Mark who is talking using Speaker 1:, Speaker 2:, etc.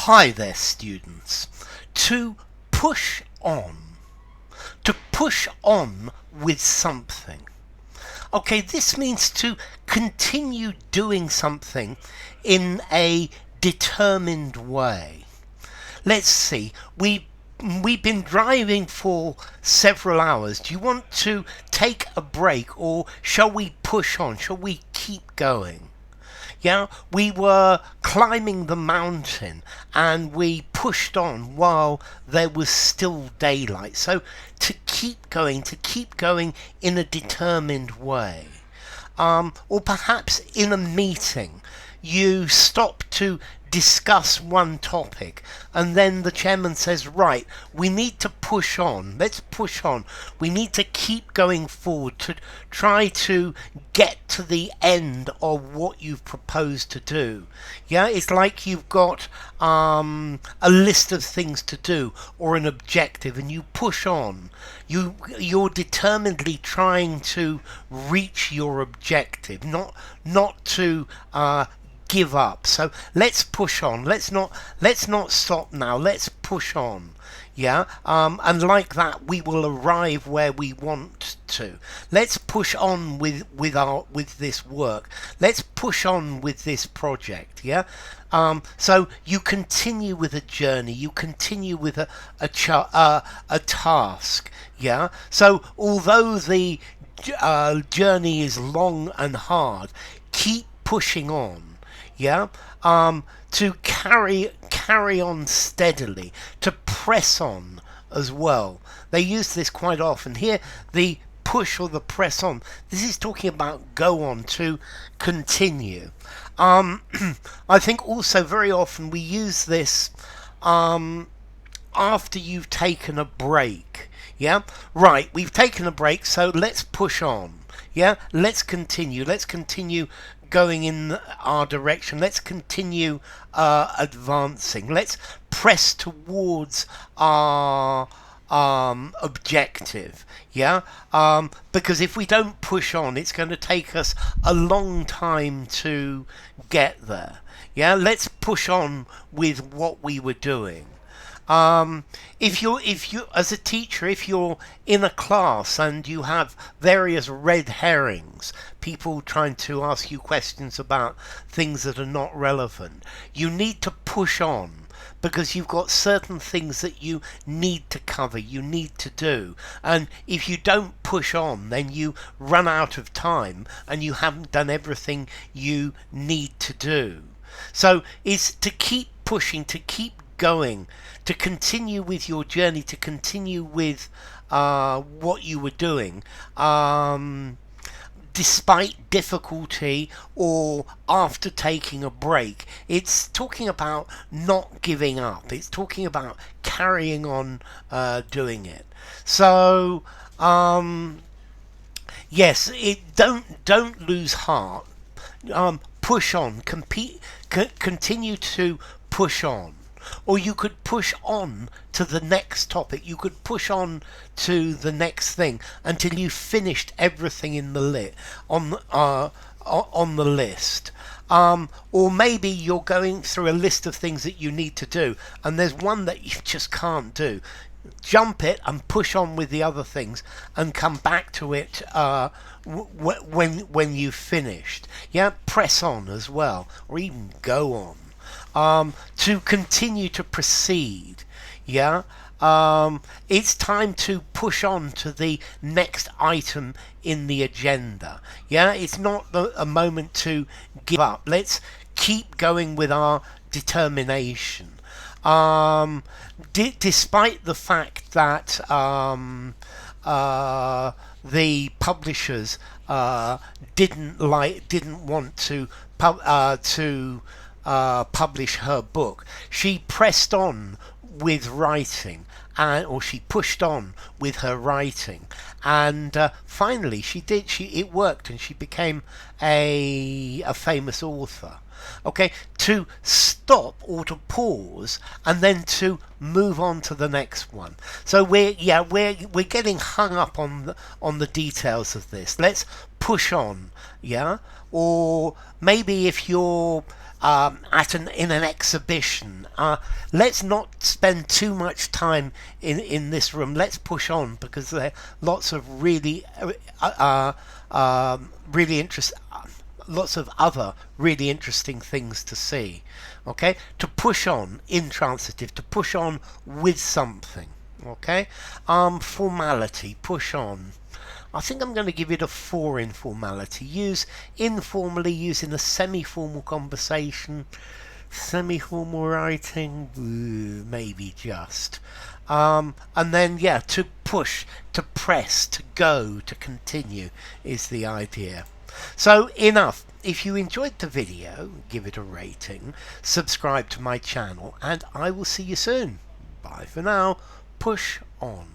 Speaker 1: Hi there, students. To push on. To push on with something. Okay, this means to continue doing something in a determined way. Let's see. We've been driving for several hours. Do you want to take a break, or shall we push on? Shall we keep going? Yeah, we were climbing the mountain and we pushed on while there was still daylight. So to keep going in a determined way. Or perhaps in a meeting, you stop to discuss one topic and then the chairman says, right, we need to push on, let's push on, we need to keep going forward to try to get to the end of what you've proposed to do. Yeah, it's like you've got a list of things to do or an objective and you push on. You're determinedly trying to reach your objective, not to give up. So let's push on. Let's not stop now. Let's push on. Yeah, and like that we will arrive where we want to. Let's push on with this work. Let's push on with this project. Yeah, so you continue with a journey. You continue with a task. Yeah, so although the journey is long and hard, keep pushing on. Yeah, to carry on steadily, to press on as well. They use this quite often. Here, the push or the press on, this is talking about go on, to continue. I think also very often we use this after you've taken a break. Yeah, right, we've taken a break, so let's push on. Yeah, let's continue going in our direction. Let's continue advancing. Let's press towards our objective. Yeah, because if we don't push on, it's going to take us a long time to get there. Yeah, let's push on with what we were doing. If you as a teacher, if you're in a class and you have various red herrings, people trying to ask you questions about things that are not relevant, you need to push on because you've got certain things that you need to cover, you need to do. And if you don't push on, then you run out of time and you haven't done everything you need to do. So it's to keep pushing, to keep going, to continue with your journey, to continue with what you were doing, despite difficulty or after taking a break. It's talking about not giving up. It's talking about carrying on doing it. So yes, don't lose heart. Push on, continue to push on. Or you could push on to the next topic. You could push on to the next thing until you finished everything in the on the list. Or maybe you're going through a list of things that you need to do, and there's one that you just can't do. Jump it and push on with the other things, and come back to it when you've finished. Yeah, press on as well, or even go on. To continue to proceed. Yeah, it's time to push on to the next item in the agenda. Yeah, it's not a moment to give up. Let's keep going with our determination. Despite the fact that the publishers didn't want to publish her book, she pressed on with writing, or she pushed on with her writing, and finally it worked, and she became a famous author. Okay, to stop or to pause and then to move on to the next one. So we're getting hung up on the details of this. Let's push on. Yeah, or maybe if you're in an exhibition. Let's not spend too much time in this room. Let's push on, because there are lots of lots of other really interesting things to see. Okay, to push on, intransitive, to push on with something. Okay, formality, push on. I think I'm going to give it a 4 in formality. Use informally, use in a semi-formal conversation. Semi-formal writing, maybe just. And then, yeah, to push, to press, to go, to continue is the idea. So, enough. If you enjoyed the video, give it a rating, subscribe to my channel, and I will see you soon. Bye for now. Push on.